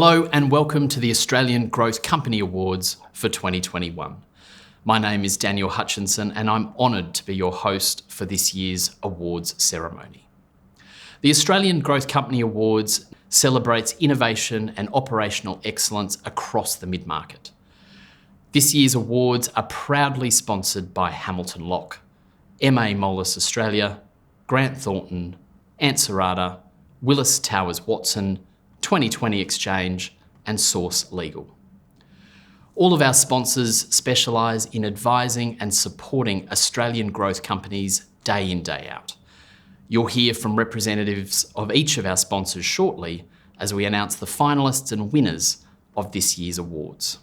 Hello and welcome to the Australian Growth Company Awards for 2021. My name is Daniel Hutchinson and I'm honoured to be your host for this year's awards ceremony. The Australian Growth Company Awards celebrates innovation and operational excellence across the mid-market. This year's awards are proudly sponsored by Hamilton Locke, MA Moelis Australia, Grant Thornton, Ansarada, Willis Towers Watson, 2020 Exchange and Source Legal. All of our sponsors specialise in advising and supporting Australian growth companies day in, day out. You'll hear from representatives of each of our sponsors shortly as we announce the finalists and winners of this year's awards.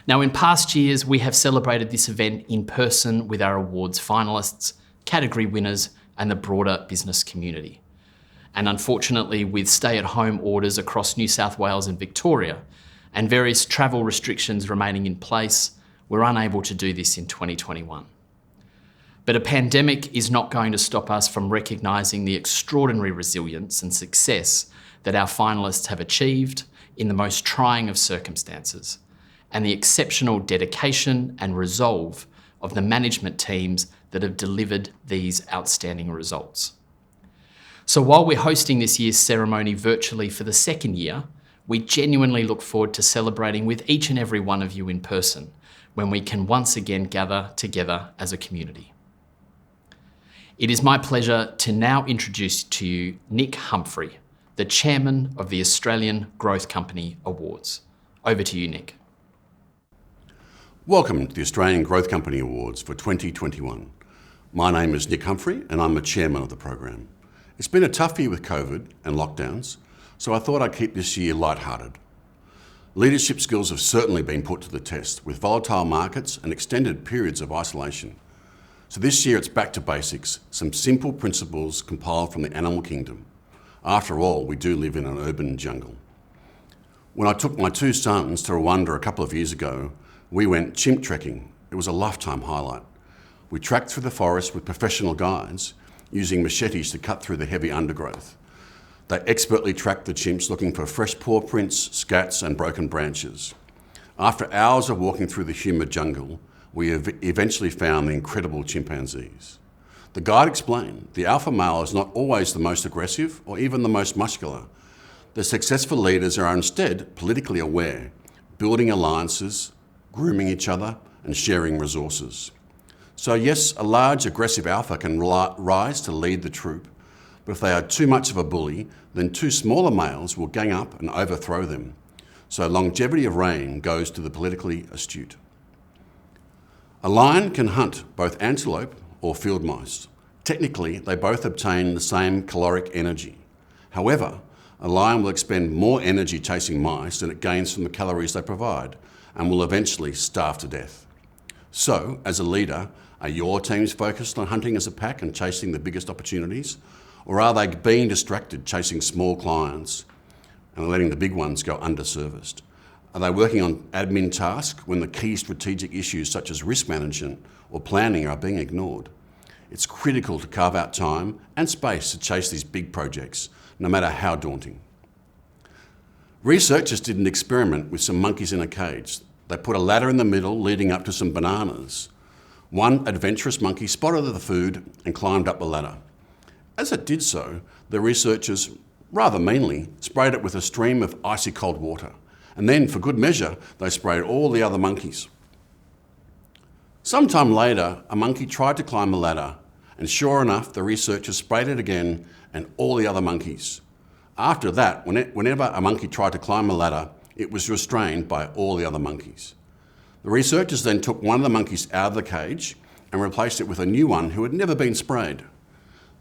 Now, in past years, we have celebrated this event in person with our awards finalists, category winners and the broader business community. And unfortunately, with stay-at-home orders across New South Wales and Victoria and various travel restrictions remaining in place, we're unable to do this in 2021. But a pandemic is not going to stop us from recognising the extraordinary resilience and success that our finalists have achieved in the most trying of circumstances, and the exceptional dedication and resolve of the management teams that have delivered these outstanding results. So while we're hosting this year's ceremony virtually for the second year, we genuinely look forward to celebrating with each and every one of you in person when we can once again gather together as a community. It is my pleasure to now introduce to you Nick Humphrey, the Chairman of the Australian Growth Company Awards. Over to you, Nick. Welcome to the Australian Growth Company Awards for 2021. My name is Nick Humphrey and I'm the Chairman of the program. It's been a tough year with COVID and lockdowns, so I thought I'd keep this year lighthearted. Leadership skills have certainly been put to the test with volatile markets and extended periods of isolation. So this year it's back to basics, some simple principles compiled from the animal kingdom. After all, we do live in an urban jungle. When I took my two sons to Rwanda a couple of years ago, we went chimp trekking. It was a lifetime highlight. We tracked through the forest with professional guides, using machetes to cut through the heavy undergrowth. They expertly tracked the chimps looking for fresh paw prints, scats and broken branches. After hours of walking through the humid jungle, we eventually found the incredible chimpanzees. The guide explained, the alpha male is not always the most aggressive or even the most muscular. The successful leaders are instead politically aware, building alliances, grooming each other and sharing resources. So yes, a large aggressive alpha can rise to lead the troop, but if they are too much of a bully, then two smaller males will gang up and overthrow them. So longevity of reign goes to the politically astute. A lion can hunt both antelope or field mice. Technically, they both obtain the same caloric energy. However, a lion will expend more energy chasing mice than it gains from the calories they provide and will eventually starve to death. So, as a leader, are your teams focused on hunting as a pack and chasing the biggest opportunities? Or are they being distracted chasing small clients and letting the big ones go underserviced? Are they working on admin tasks when the key strategic issues such as risk management or planning are being ignored? It's critical to carve out time and space to chase these big projects, no matter how daunting. Researchers did an experiment with some monkeys in a cage. They put a ladder in the middle leading up to some bananas. One adventurous monkey spotted the food and climbed up the ladder. As it did so, the researchers, rather meanly, sprayed it with a stream of icy cold water. And then, for good measure, they sprayed all the other monkeys. Sometime later, a monkey tried to climb the ladder, and sure enough, the researchers sprayed it again and all the other monkeys. After that, whenever a monkey tried to climb a ladder, it was restrained by all the other monkeys. The researchers then took one of the monkeys out of the cage and replaced it with a new one who had never been sprayed.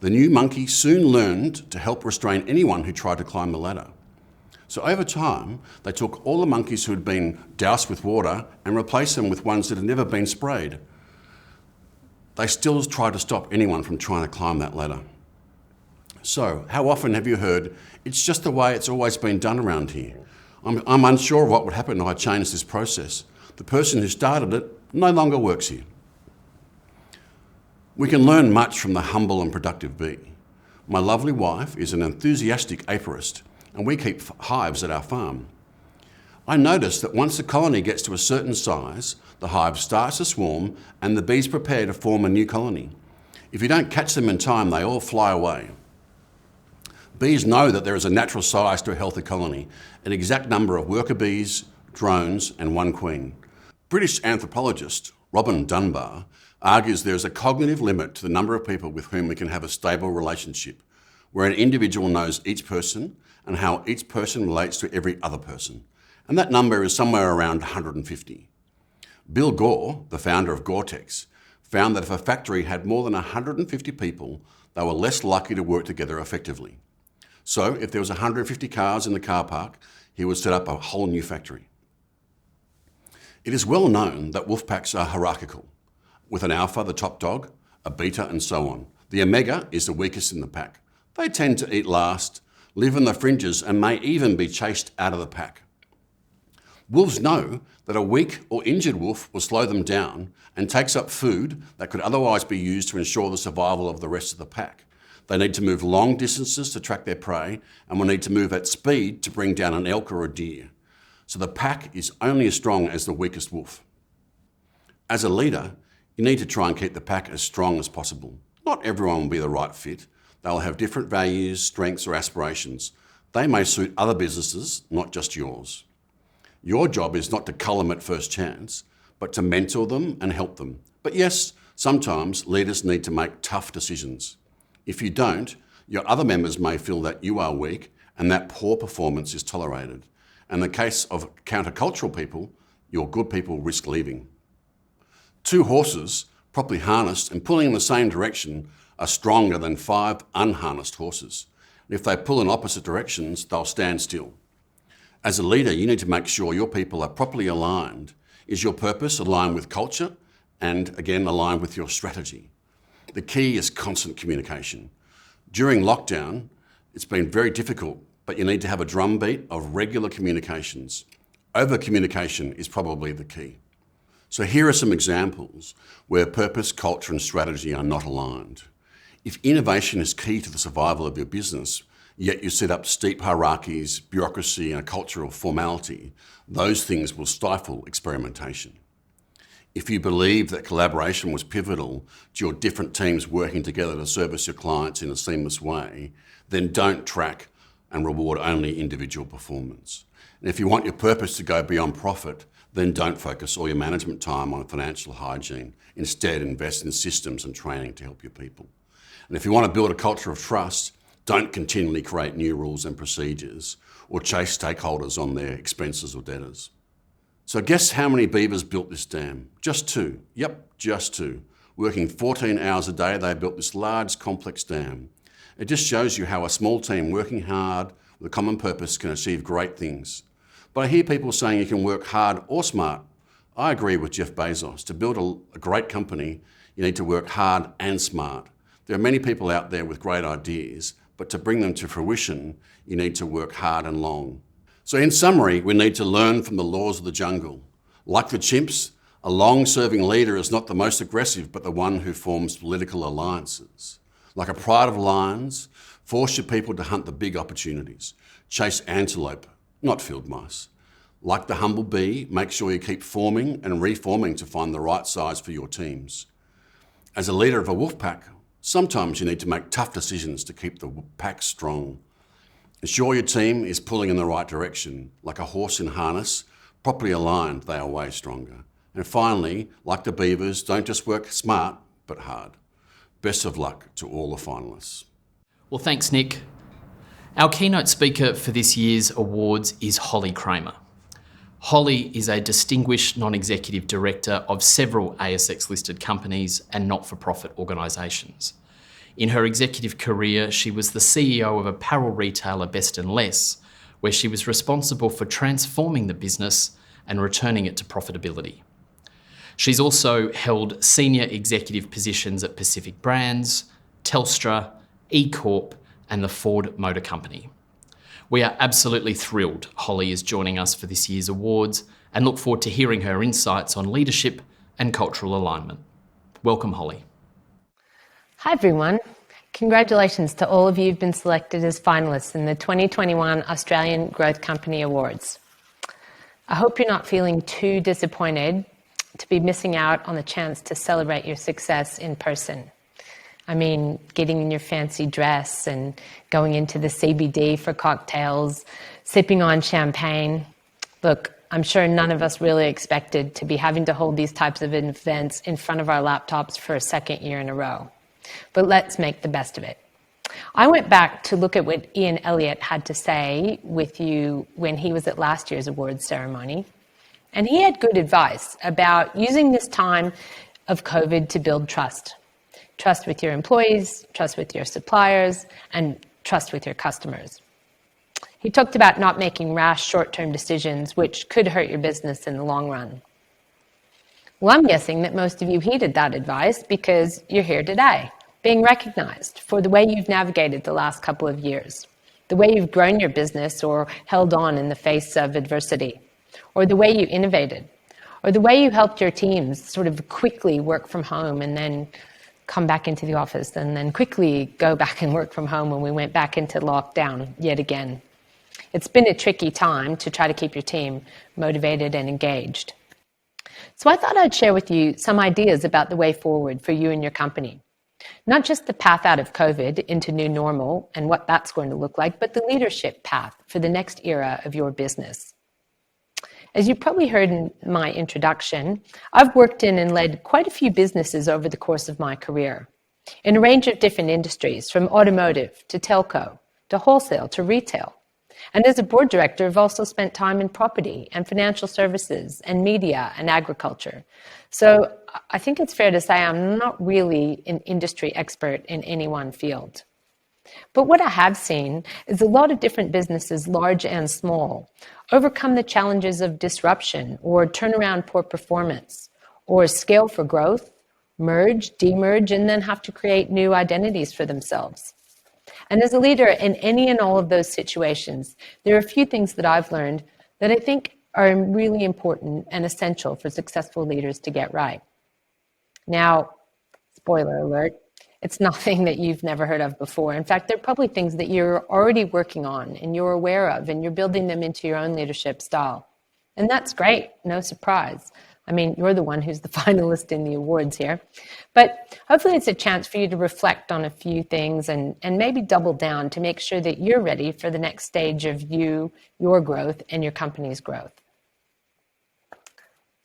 The new monkey soon learned to help restrain anyone who tried to climb the ladder. So over time, they took all the monkeys who had been doused with water and replaced them with ones that had never been sprayed. They still tried to stop anyone from trying to climb that ladder. So, how often have you heard, it's just the way it's always been done around here? I'm unsure of what would happen if I changed this process. The person who started it no longer works here. We can learn much from the humble and productive bee. My lovely wife is an enthusiastic apiarist and we keep hives at our farm. I noticed that once the colony gets to a certain size, the hive starts to swarm and the bees prepare to form a new colony. If you don't catch them in time, they all fly away. Bees know that there is a natural size to a healthy colony, an exact number of worker bees, drones, and one queen. British anthropologist Robin Dunbar argues there is a cognitive limit to the number of people with whom we can have a stable relationship, where an individual knows each person and how each person relates to every other person. And that number is somewhere around 150. Bill Gore, the founder of Gore-Tex, found that if a factory had more than 150 people, they were less likely to work together effectively. So if there was 150 cars in the car park, he would set up a whole new factory. It is well known that wolf packs are hierarchical, with an alpha, the top dog, a beta, and so on. The omega is the weakest in the pack. They tend to eat last, live in the fringes, and may even be chased out of the pack. Wolves know that a weak or injured wolf will slow them down and takes up food that could otherwise be used to ensure the survival of the rest of the pack. They need to move long distances to track their prey and will need to move at speed to bring down an elk or a deer. So the pack is only as strong as the weakest wolf. As a leader, you need to try and keep the pack as strong as possible. Not everyone will be the right fit. They'll have different values, strengths, or aspirations. They may suit other businesses, not just yours. Your job is not to cull them at first chance, but to mentor them and help them. But yes, sometimes leaders need to make tough decisions. If you don't, your other members may feel that you are weak and that poor performance is tolerated. In the case of countercultural people, your good people risk leaving. Two horses, properly harnessed and pulling in the same direction, are stronger than 5 unharnessed horses. If they pull in opposite directions, they'll stand still. As a leader, you need to make sure your people are properly aligned. Is your purpose aligned with culture and, again, aligned with your strategy? The key is constant communication. During lockdown, it's been very difficult, but you need to have a drumbeat of regular communications. Over-communication is probably the key. So here are some examples where purpose, culture, and strategy are not aligned. If innovation is key to the survival of your business, yet you set up steep hierarchies, bureaucracy, and a culture of formality, those things will stifle experimentation. If you believe that collaboration was pivotal to your different teams working together to service your clients in a seamless way, then don't track and reward only individual performance. And if you want your purpose to go beyond profit, then don't focus all your management time on financial hygiene. Instead, invest in systems and training to help your people. And if you want to build a culture of trust, don't continually create new rules and procedures or chase stakeholders on their expenses or debtors. So guess how many beavers built this dam? Just 2. Yep, just 2. Working 14 hours a day, they built this large, complex dam. It just shows you how a small team working hard with a common purpose can achieve great things. But I hear people saying you can work hard or smart. I agree with Jeff Bezos. To build a great company, you need to work hard and smart. There are many people out there with great ideas, but to bring them to fruition, you need to work hard and long. So in summary, we need to learn from the laws of the jungle. Like the chimps, a long-serving leader is not the most aggressive, but the one who forms political alliances. Like a pride of lions, force your people to hunt the big opportunities. Chase antelope, not field mice. Like the humble bee, make sure you keep forming and reforming to find the right size for your teams. As a leader of a wolf pack, sometimes you need to make tough decisions to keep the pack strong. Ensure your team is pulling in the right direction. Like a horse in harness, properly aligned, they are way stronger. And finally, like the beavers, don't just work smart, but hard. Best of luck to all the finalists. Well, thanks, Nick. Our keynote speaker for this year's awards is Holly Kramer. Holly is a distinguished non-executive director of several ASX-listed companies and not-for-profit organisations. In her executive career, she was the CEO of apparel retailer Best & Less, where she was responsible for transforming the business and returning it to profitability. She's also held senior executive positions at Pacific Brands, Telstra, eCorp, and the Ford Motor Company. We are absolutely thrilled Holly is joining us for this year's awards and look forward to hearing her insights on leadership and cultural alignment. Welcome, Holly. Hi everyone. Congratulations to all of you who've been selected as finalists in the 2021 Australian Growth Company Awards. I hope you're not feeling too disappointed to be missing out on the chance to celebrate your success in person. I mean, getting in your fancy dress and going into the CBD for cocktails, sipping on champagne. Look, I'm sure none of us really expected to be having to hold these types of events in front of our laptops for a second year in a row. But let's make the best of it. I went back to look at what Ian Elliott had to say with you when he was at last year's awards ceremony. And he had good advice about using this time of COVID to build trust. Trust with your employees, trust with your suppliers, and trust with your customers. He talked about not making rash short-term decisions which could hurt your business in the long run. Well, I'm guessing that most of you heeded that advice because you're here today, being recognized for the way you've navigated the last couple of years, the way you've grown your business or held on in the face of adversity, or the way you innovated, or the way you helped your teams sort of quickly work from home and then come back into the office and then quickly go back and work from home when we went back into lockdown yet again. It's been a tricky time to try to keep your team motivated and engaged. So I thought I'd share with you some ideas about the way forward for you and your company. Not just the path out of COVID into new normal and what that's going to look like, but the leadership path for the next era of your business. As you probably heard in my introduction, I've worked in and led quite a few businesses over the course of my career, in a range of different industries, from automotive to telco, to wholesale to retail. And as a board director, I've also spent time in property and financial services and media and agriculture. So I think it's fair to say I'm not really an industry expert in any one field. But what I have seen is a lot of different businesses, large and small, overcome the challenges of disruption or turn around poor performance or scale for growth, merge, demerge, and then have to create new identities for themselves. And as a leader in any and all of those situations, there are a few things that I've learned that I think are really important and essential for successful leaders to get right. Now, spoiler alert, it's nothing that you've never heard of before. In fact, they're probably things that you're already working on and you're aware of, and you're building them into your own leadership style. And that's great, no surprise. I mean, you're the one who's the finalist in the awards here. But hopefully it's a chance for you to reflect on a few things and maybe double down to make sure that you're ready for the next stage of your growth, and your company's growth.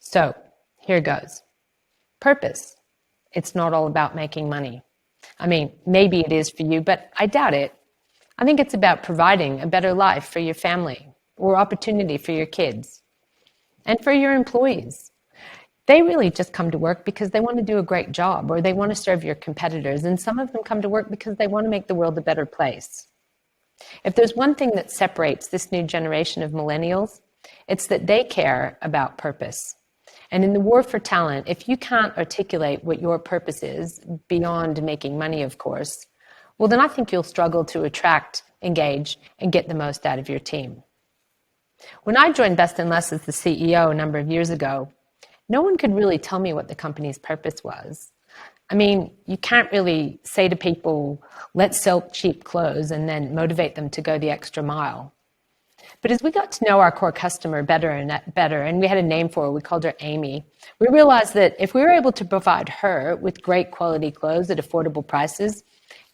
So here goes. Purpose. It's not all about making money. I mean, maybe it is for you, but I doubt it. I think it's about providing a better life for your family or opportunity for your kids and for your employees. They really just come to work because they want to do a great job or they want to serve your competitors. And some of them come to work because they want to make the world a better place. If there's one thing that separates this new generation of millennials, it's that they care about purpose. And in the war for talent, if you can't articulate what your purpose is, beyond making money, of course, well, then I think you'll struggle to attract, engage, and get the most out of your team. When I joined Best and Less as the CEO a number of years ago, no one could really tell me what the company's purpose was. I mean, you can't really say to people, let's sell cheap clothes and then motivate them to go the extra mile. But as we got to know our core customer better, and we had a name for her, we called her Amy, we realized that if we were able to provide her with great quality clothes at affordable prices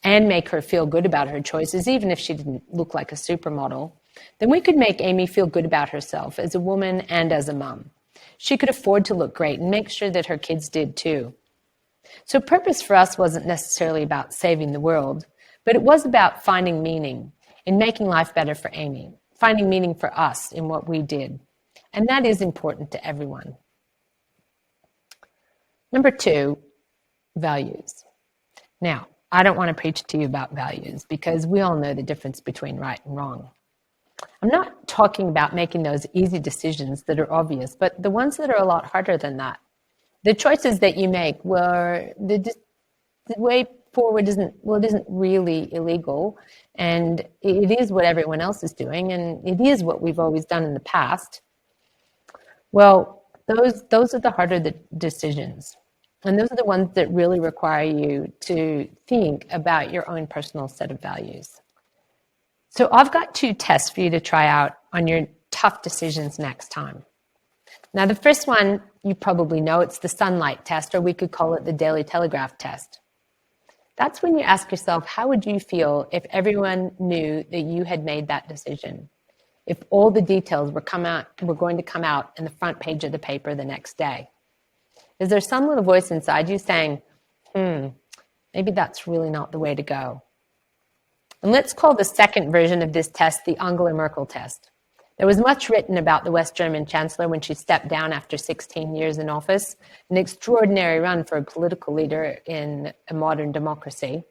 and make her feel good about her choices, even if she didn't look like a supermodel, then we could make Amy feel good about herself as a woman and as a mom. She could afford to look great and make sure that her kids did too. So purpose for us wasn't necessarily about saving the world, but it was about finding meaning in making life better for Amy, finding meaning for us in what we did. And that is important to everyone. Number 2, values. Now, I don't want to preach to you about values because we all know the difference between right and wrong. I'm not talking about making those easy decisions that are obvious, but the ones that are a lot harder than that. The choices that you make where the way forward isn't really illegal, and it is what everyone else is doing, and it is what we've always done in the past. Well, those are the harder decisions. And those are the ones that really require you to think about your own personal set of values. So I've got 2 tests for you to try out on your tough decisions next time. Now, the first one, you probably know, it's the sunlight test, or we could call it the Daily Telegraph test. That's when you ask yourself, how would you feel if everyone knew that you had made that decision? If all the details were going to come out in the front page of the paper the next day? Is there some little voice inside you saying, maybe that's really not the way to go? And let's call the second version of this test the Angela Merkel test. There was much written about the West German Chancellor when she stepped down after 16 years in office, an extraordinary run for a political leader in a modern democracy.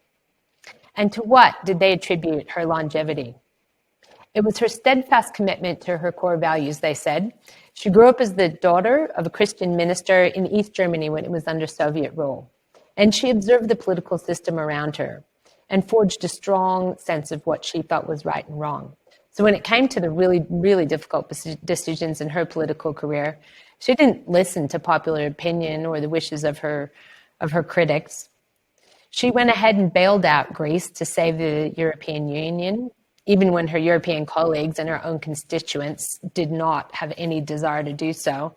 And to what did they attribute her longevity? It was her steadfast commitment to her core values, they said. She grew up as the daughter of a Christian minister in East Germany when it was under Soviet rule. And she observed the political system around her and forged a strong sense of what she thought was right and wrong. So when it came to the really, really difficult decisions in her political career, she didn't listen to popular opinion or the wishes of her critics. She went ahead and bailed out Greece to save the European Union, even when her European colleagues and her own constituents did not have any desire to do so.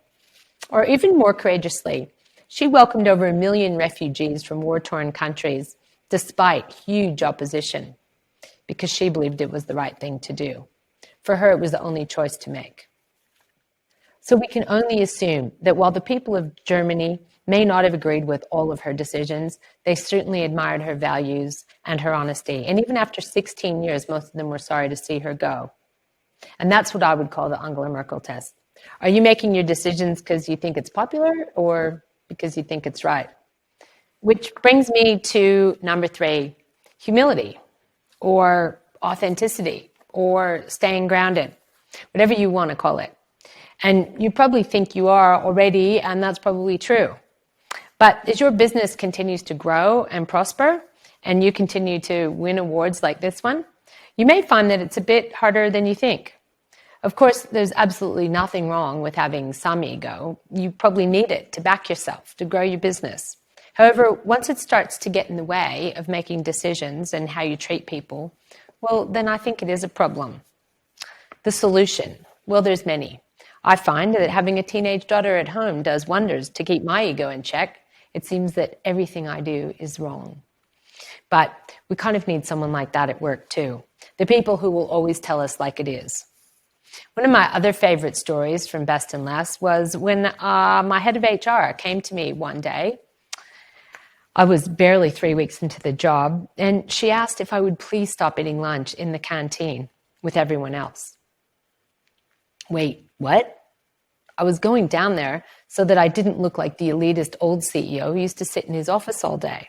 Or even more courageously, she welcomed over 1 million refugees from war-torn countries despite huge opposition, because she believed it was the right thing to do. For her, it was the only choice to make. So we can only assume that while the people of Germany may not have agreed with all of her decisions, they certainly admired her values and her honesty. And even after 16 years, most of them were sorry to see her go. And that's what I would call the Angela Merkel test. Are you making your decisions because you think it's popular or because you think it's right? Which brings me to number 3, humility, or authenticity, or staying grounded, whatever you want to call it. And you probably think you are already, and that's probably true. But as your business continues to grow and prosper, and you continue to win awards like this one, you may find that it's a bit harder than you think. Of course, there's absolutely nothing wrong with having some ego. You probably need it to back yourself, to grow your business. However, once it starts to get in the way of making decisions and how you treat people, well, then I think it is a problem. The solution? Well, there's many. I find that having a teenage daughter at home does wonders to keep my ego in check. It seems that everything I do is wrong. But we kind of need someone like that at work too. The people who will always tell us like it is. One of my other favorite stories from Best and Less was when my head of HR came to me one day. I was barely 3 weeks into the job, and she asked if I would please stop eating lunch in the canteen with everyone else. Wait, what? I was going down there so that I didn't look like the elitist old CEO who used to sit in his office all day.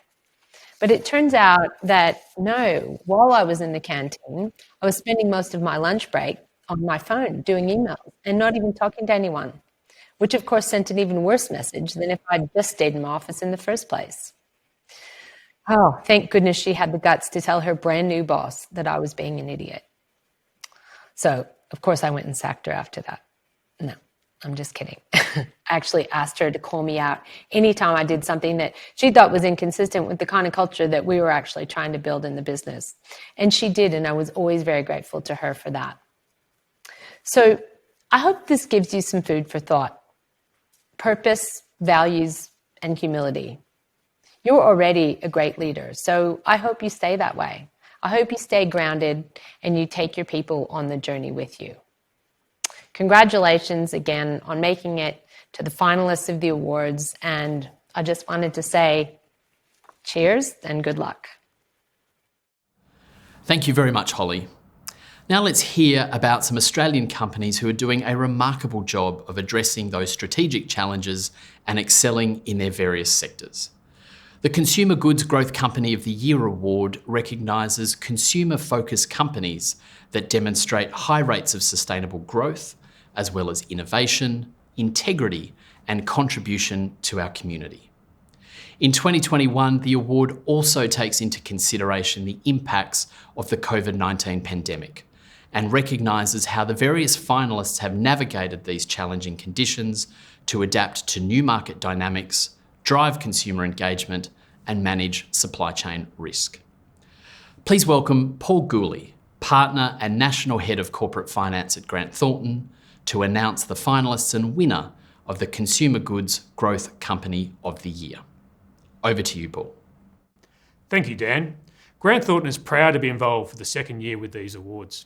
But it turns out that no, while I was in the canteen, I was spending most of my lunch break on my phone doing emails and not even talking to anyone, which of course sent an even worse message than if I'd just stayed in my office in the first place. Oh, thank goodness she had the guts to tell her brand new boss that I was being an idiot. So, of course, I went and sacked her after that. No, I'm just kidding. I actually asked her to call me out anytime I did something that she thought was inconsistent with the kind of culture that we were actually trying to build in the business. And she did, and I was always very grateful to her for that. So I hope this gives you some food for thought. Purpose, values, and humility. You're already a great leader, so I hope you stay that way. I hope you stay grounded and you take your people on the journey with you. Congratulations again on making it to the finalists of the awards, and I just wanted to say cheers and good luck. Thank you very much, Holly. Now let's hear about some Australian companies who are doing a remarkable job of addressing those strategic challenges and excelling in their various sectors. The Consumer Goods Growth Company of the Year Award recognises consumer-focused companies that demonstrate high rates of sustainable growth, as well as innovation, integrity, and contribution to our community. In 2021, the award also takes into consideration the impacts of the COVID-19 pandemic and recognises how the various finalists have navigated these challenging conditions to adapt to new market dynamics, drive consumer engagement, and manage supply chain risk. Please welcome Paul Gooley, Partner and National Head of Corporate Finance at Grant Thornton, to announce the finalists and winner of the Consumer Goods Growth Company of the Year. Over to you, Paul. Thank you, Dan. Grant Thornton is proud to be involved for the second year with these awards.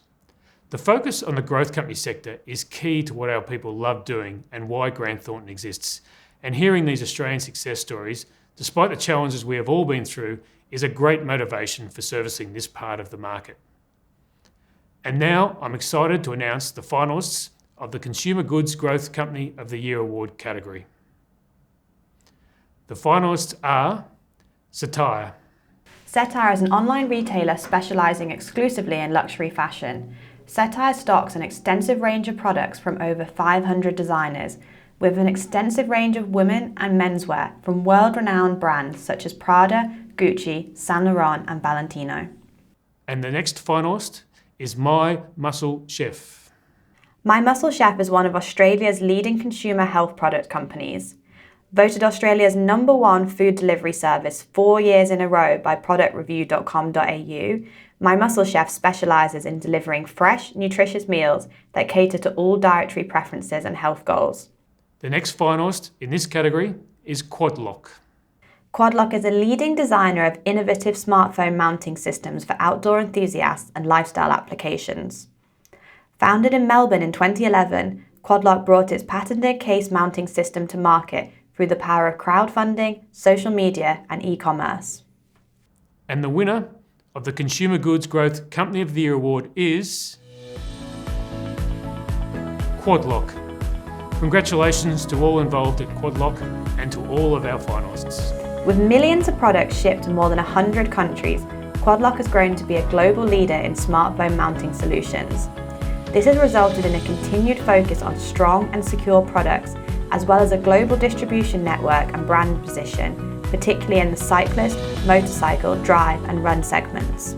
The focus on the growth company sector is key to what our people love doing and why Grant Thornton exists. And hearing these Australian success stories, despite the challenges we have all been through, is a great motivation for servicing this part of the market. And now I'm excited to announce the finalists of the Consumer Goods Growth Company of the Year Award category. The finalists are Satire. Satire is an online retailer specialising exclusively in luxury fashion. Satire stocks an extensive range of products from over 500 designers, with an extensive range of women and menswear from world-renowned brands such as Prada, Gucci, Saint Laurent and Valentino. And the next finalist is My Muscle Chef. My Muscle Chef is one of Australia's leading consumer health product companies. Voted Australia's #1 food delivery service 4 years in a row by productreview.com.au, My Muscle Chef specialises in delivering fresh, nutritious meals that cater to all dietary preferences and health goals. The next finalist in this category is Quadlock. Quadlock is a leading designer of innovative smartphone mounting systems for outdoor enthusiasts and lifestyle applications. Founded in Melbourne in 2011, Quadlock brought its patented case mounting system to market through the power of crowdfunding, social media and e-commerce. And the winner of the Consumer Goods Growth Company of the Year Award is Quadlock. Congratulations to all involved at Quadlock and to all of our finalists. With millions of products shipped to more than 100 countries, Quadlock has grown to be a global leader in smartphone mounting solutions. This has resulted in a continued focus on strong and secure products, as well as a global distribution network and brand position, particularly in the cyclist, motorcycle, drive and run segments.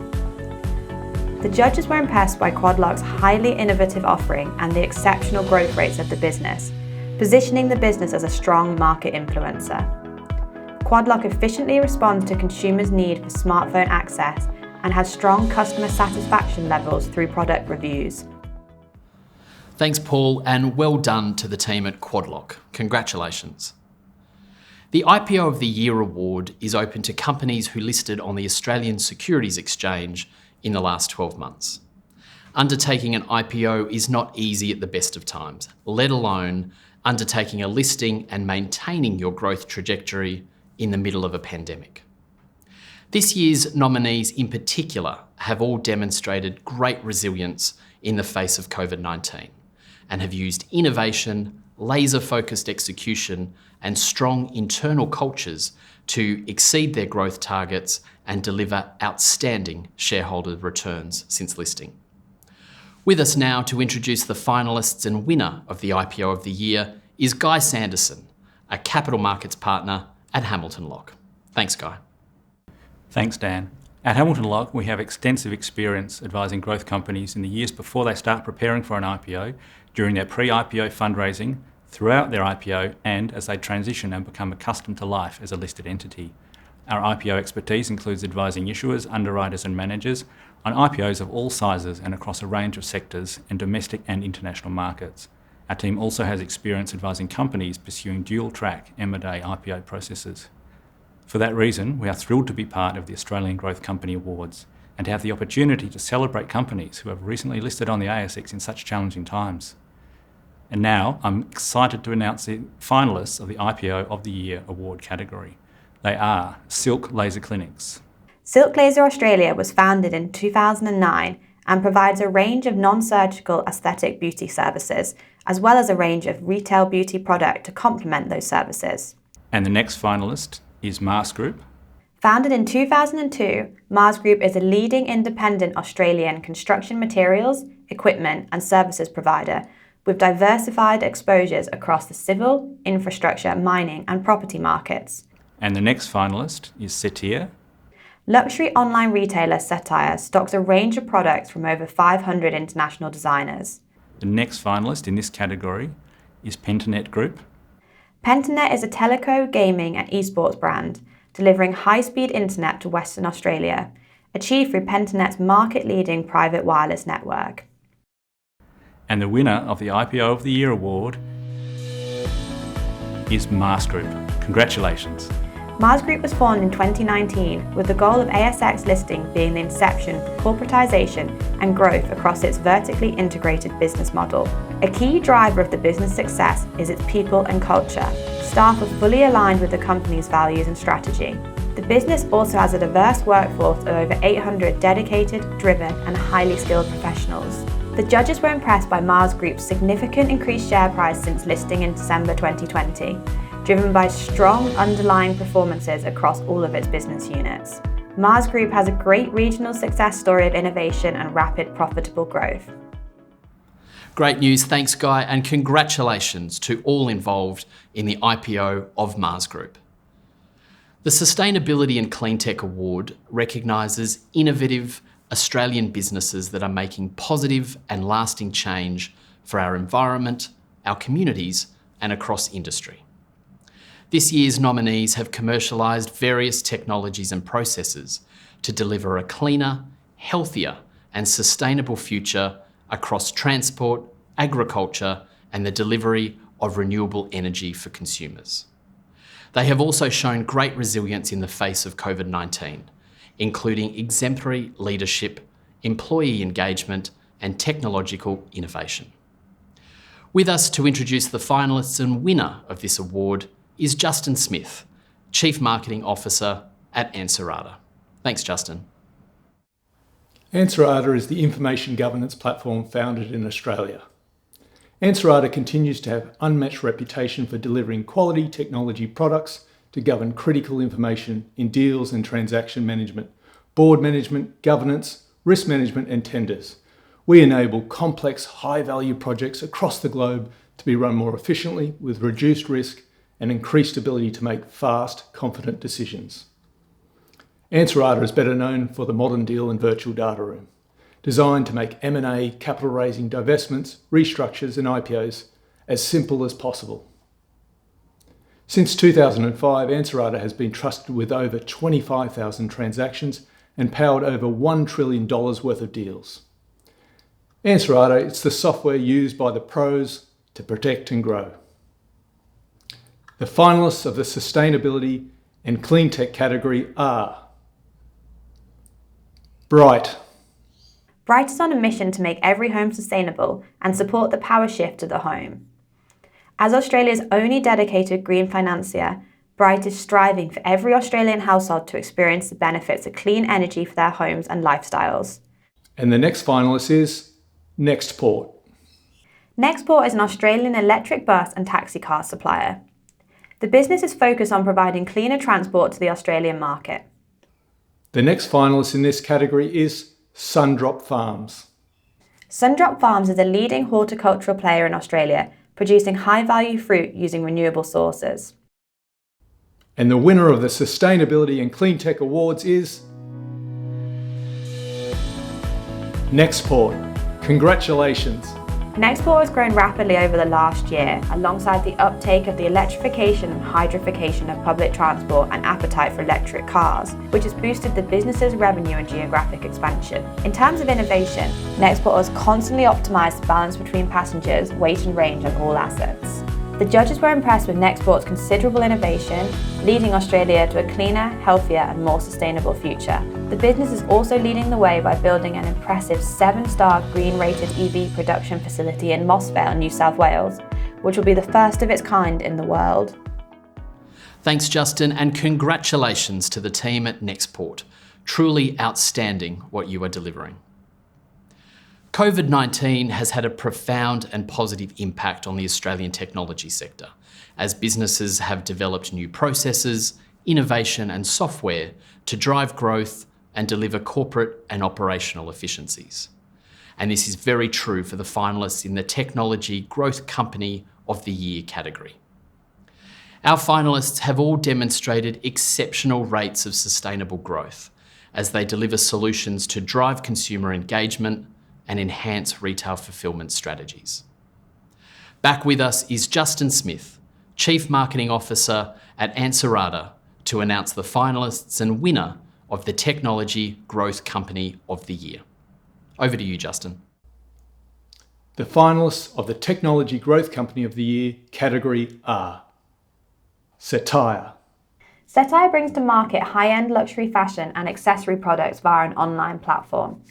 The judges were impressed by Quadlock's highly innovative offering and the exceptional growth rates of the business, positioning the business as a strong market influencer. Quadlock efficiently responds to consumers' need for smartphone access and has strong customer satisfaction levels through product reviews. Thanks, Paul, and well done to the team at Quadlock. Congratulations. The IPO of the Year award is open to companies who listed on the Australian Securities Exchange in the last 12 months. Undertaking an IPO is not easy at the best of times, let alone undertaking a listing and maintaining your growth trajectory in the middle of a pandemic. This year's nominees in particular have all demonstrated great resilience in the face of COVID-19 and have used innovation, laser-focused execution and strong internal cultures to exceed their growth targets and deliver outstanding shareholder returns since listing. With us now to introduce the finalists and winner of the IPO of the Year is Guy Sanderson, a capital markets partner at Hamilton Locke. Thanks, Guy. Thanks, Dan. At Hamilton Locke, we have extensive experience advising growth companies in the years before they start preparing for an IPO, during their pre-IPO fundraising, throughout their IPO, and as they transition and become accustomed to life as a listed entity. Our IPO expertise includes advising issuers, underwriters and managers on IPOs of all sizes and across a range of sectors in domestic and international markets. Our team also has experience advising companies pursuing dual-track M&A IPO processes. For that reason, we are thrilled to be part of the Australian Growth Company Awards and to have the opportunity to celebrate companies who have recently listed on the ASX in such challenging times. And now I'm excited to announce the finalists of the IPO of the Year award category. They are Silk Laser Clinics. Silk Laser Australia was founded in 2009 and provides a range of non-surgical aesthetic beauty services, as well as a range of retail beauty product to complement those services. And the next finalist is Mars Group. Founded in 2002, Mars Group is a leading independent Australian construction materials, equipment and services provider with diversified exposures across the civil, infrastructure, mining and property markets. And the next finalist is Setir. Luxury online retailer Satire stocks a range of products from over 500 international designers. The next finalist in this category is Pentanet Group. Pentanet is a teleco, gaming and esports brand, delivering high-speed internet to Western Australia, achieved through Pentanet's market-leading private wireless network. And the winner of the IPO of the Year award is Mars Group. Congratulations. Mars Group was formed in 2019 with the goal of ASX listing being the inception for corporatisation and growth across its vertically integrated business model. A key driver of the business success is its people and culture. Staff are fully aligned with the company's values and strategy. The business also has a diverse workforce of over 800 dedicated, driven and highly skilled professionals. The judges were impressed by Mars Group's significant increased share price since listing in December 2020. Driven by strong underlying performances across all of its business units. Mars Group has a great regional success story of innovation and rapid profitable growth. Great news, thanks Guy, and congratulations to all involved in the IPO of Mars Group. The Sustainability and Cleantech Award recognises innovative Australian businesses that are making positive and lasting change for our environment, our communities, and across industry. This year's nominees have commercialised various technologies and processes to deliver a cleaner, healthier and sustainable future across transport, agriculture and the delivery of renewable energy for consumers. They have also shown great resilience in the face of COVID-19, including exemplary leadership, employee engagement and technological innovation. With us to introduce the finalists and winner of this award is Justin Smith, Chief Marketing Officer at Answerada. Thanks, Justin. Answerada is the information governance platform founded in Australia. Answerada continues to have unmatched reputation for delivering quality technology products to govern critical information in deals and transaction management, board management, governance, risk management and tenders. We enable complex, high-value projects across the globe to be run more efficiently with reduced risk and increased ability to make fast, confident decisions. Answerada is better known for the modern deal and virtual data room, designed to make M&A, capital raising, divestments, restructures and IPOs as simple as possible. Since 2005, Answerada has been trusted with over 25,000 transactions and powered over $1 trillion worth of deals. Answerada is the software used by the pros to protect and grow. The finalists of the Sustainability and Cleantech category are Bright. Bright is on a mission to make every home sustainable and support the power shift to the home. As Australia's only dedicated green financier, Bright is striving for every Australian household to experience the benefits of clean energy for their homes and lifestyles. And the next finalist is Nextport. Nextport is an Australian electric bus and taxi car supplier. The business is focused on providing cleaner transport to the Australian market. The next finalist in this category is Sundrop Farms. Sundrop Farms is a leading horticultural player in Australia, producing high-value fruit using renewable sources. And the winner of the Sustainability and Cleantech Awards is Nextport. Congratulations. Nextport has grown rapidly over the last year, alongside the uptake of the electrification and hydrification of public transport and appetite for electric cars, which has boosted the business's revenue and geographic expansion. In terms of innovation, Nextport has constantly optimised the balance between passengers, weight and range on all assets. The judges were impressed with Nextport's considerable innovation, leading Australia to a cleaner, healthier and more sustainable future. The business is also leading the way by building an impressive 7-star green-rated EV production facility in Mossvale, New South Wales, which will be the first of its kind in the world. Thanks, Justin, and congratulations to the team at Nextport. Truly outstanding what you are delivering. COVID-19 has had a profound and positive impact on the Australian technology sector, as businesses have developed new processes, innovation and software to drive growth and deliver corporate and operational efficiencies. And this is very true for the finalists in the Technology Growth Company of the Year category. Our finalists have all demonstrated exceptional rates of sustainable growth as they deliver solutions to drive consumer engagement and enhance retail fulfilment strategies. Back with us is Justin Smith, Chief Marketing Officer at Answerada, to announce the finalists and winner of the Technology Growth Company of the Year. Over to you, Justin. The finalists of the Technology Growth Company of the Year category are Satire. Satire brings to market high-end luxury fashion and accessory products via an online platform.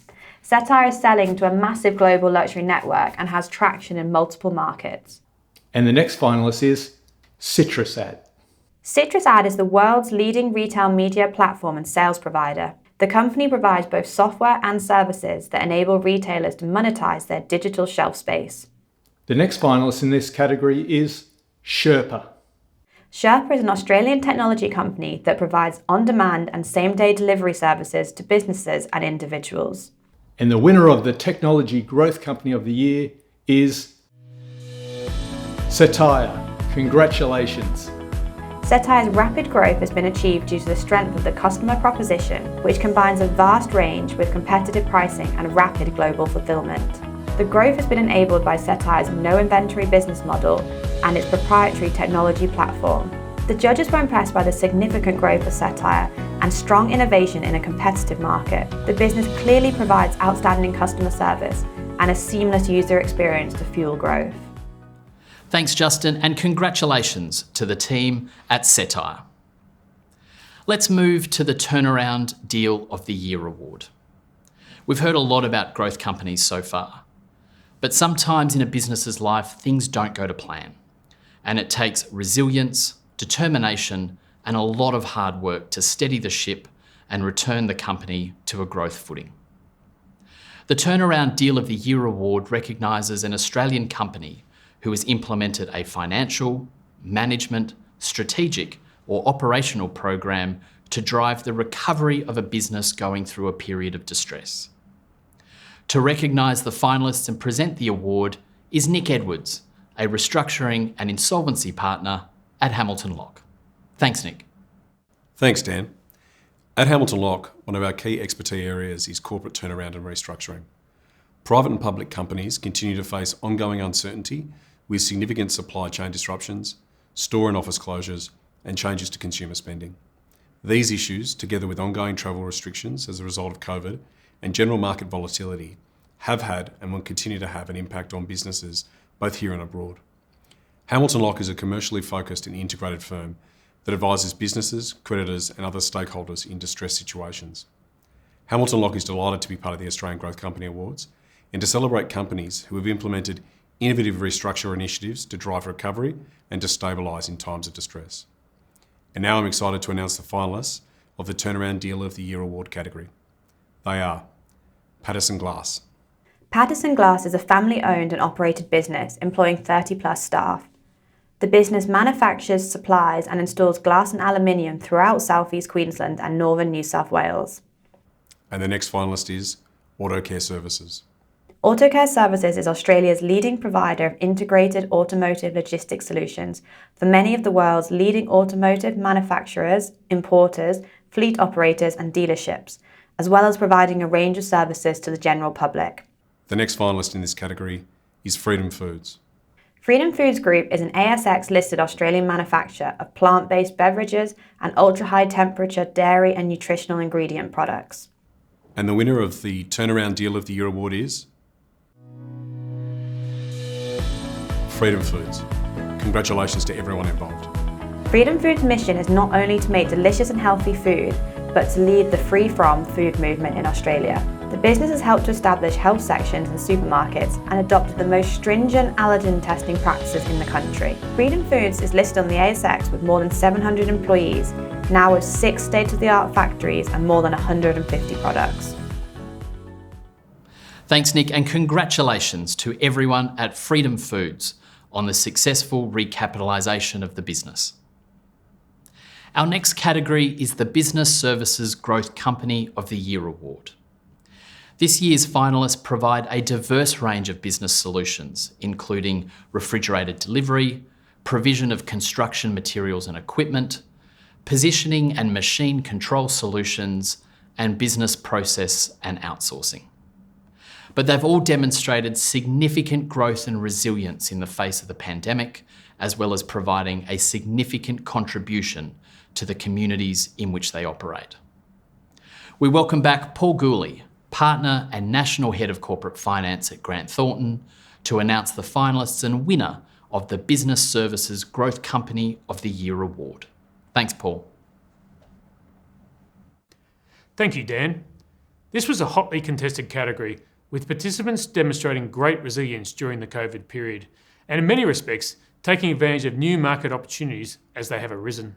Satire is selling to a massive global luxury network and has traction in multiple markets. And the next finalist is CitrusAd. CitrusAd is the world's leading retail media platform and sales provider. The company provides both software and services that enable retailers to monetize their digital shelf space. The next finalist in this category is Sherpa. Sherpa is an Australian technology company that provides on-demand and same-day delivery services to businesses and individuals. And the winner of the Technology Growth Company of the Year is Satire. Congratulations. Satire's rapid growth has been achieved due to the strength of the customer proposition, which combines a vast range with competitive pricing and rapid global fulfillment. The growth has been enabled by Satire's no-inventory business model and its proprietary technology platform. The judges were impressed by the significant growth of Satire and strong innovation in a competitive market. The business clearly provides outstanding customer service and a seamless user experience to fuel growth. Thanks, Justin, and congratulations to the team at Satire. Let's move to the Turnaround Deal of the Year award. We've heard a lot about growth companies so far, but sometimes in a business's life, things don't go to plan, and it takes resilience, determination, and a lot of hard work to steady the ship and return the company to a growth footing. The Turnaround Deal of the Year award recognises an Australian company who has implemented a financial, management, strategic, or operational program to drive the recovery of a business going through a period of distress. To recognise the finalists and present the award is Nick Edwards, a restructuring and insolvency partner at Hamilton Locke. Thanks, Nick. Thanks, Dan. At Hamilton Locke, one of our key expertise areas is corporate turnaround and restructuring. Private and public companies continue to face ongoing uncertainty with significant supply chain disruptions, store and office closures, and changes to consumer spending. These issues, together with ongoing travel restrictions as a result of COVID and general market volatility, have had and will continue to have an impact on businesses both here and abroad. Hamilton Locke is a commercially focused and integrated firm that advises businesses, creditors, and other stakeholders in distress situations. Hamilton Locke is delighted to be part of the Australian Growth Company Awards and to celebrate companies who have implemented innovative restructure initiatives to drive recovery and to stabilise in times of distress. And now I'm excited to announce the finalists of the Turnaround Deal of the Year award category. They are Patterson Glass. Patterson Glass is a family-owned and operated business employing 30-plus staff. The business manufactures, supplies and installs glass and aluminium throughout southeast Queensland and northern New South Wales. And the next finalist is Autocare Services. Autocare Services is Australia's leading provider of integrated automotive logistics solutions for many of the world's leading automotive manufacturers, importers, fleet operators and dealerships, as well as providing a range of services to the general public. The next finalist in this category is Freedom Foods. Freedom Foods Group is an ASX-listed Australian manufacturer of plant-based beverages and ultra-high temperature dairy and nutritional ingredient products. And the winner of the Turnaround Deal of the Year award is Freedom Foods. Congratulations to everyone involved. Freedom Foods' mission is not only to make delicious and healthy food, but to lead the free-from food movement in Australia. The business has helped to establish health sections in supermarkets and adopted the most stringent allergen testing practices in the country. Freedom Foods is listed on the ASX with more than 700 employees, now with 6 state-of-the-art factories and more than 150 products. Thanks, Nick, and congratulations to everyone at Freedom Foods on the successful recapitalisation of the business. Our next category is the Business Services Growth Company of the Year award. This year's finalists provide a diverse range of business solutions, including refrigerated delivery, provision of construction materials and equipment, positioning and machine control solutions, and business process and outsourcing. But they've all demonstrated significant growth and resilience in the face of the pandemic, as well as providing a significant contribution to the communities in which they operate. We welcome back Paul Gooley, Partner and National Head of Corporate Finance at Grant Thornton, to announce the finalists and winner of the Business Services Growth Company of the Year award. Thanks, Paul. Thank you, Dan. This was a hotly contested category, with participants demonstrating great resilience during the COVID period, and in many respects, taking advantage of new market opportunities as they have arisen.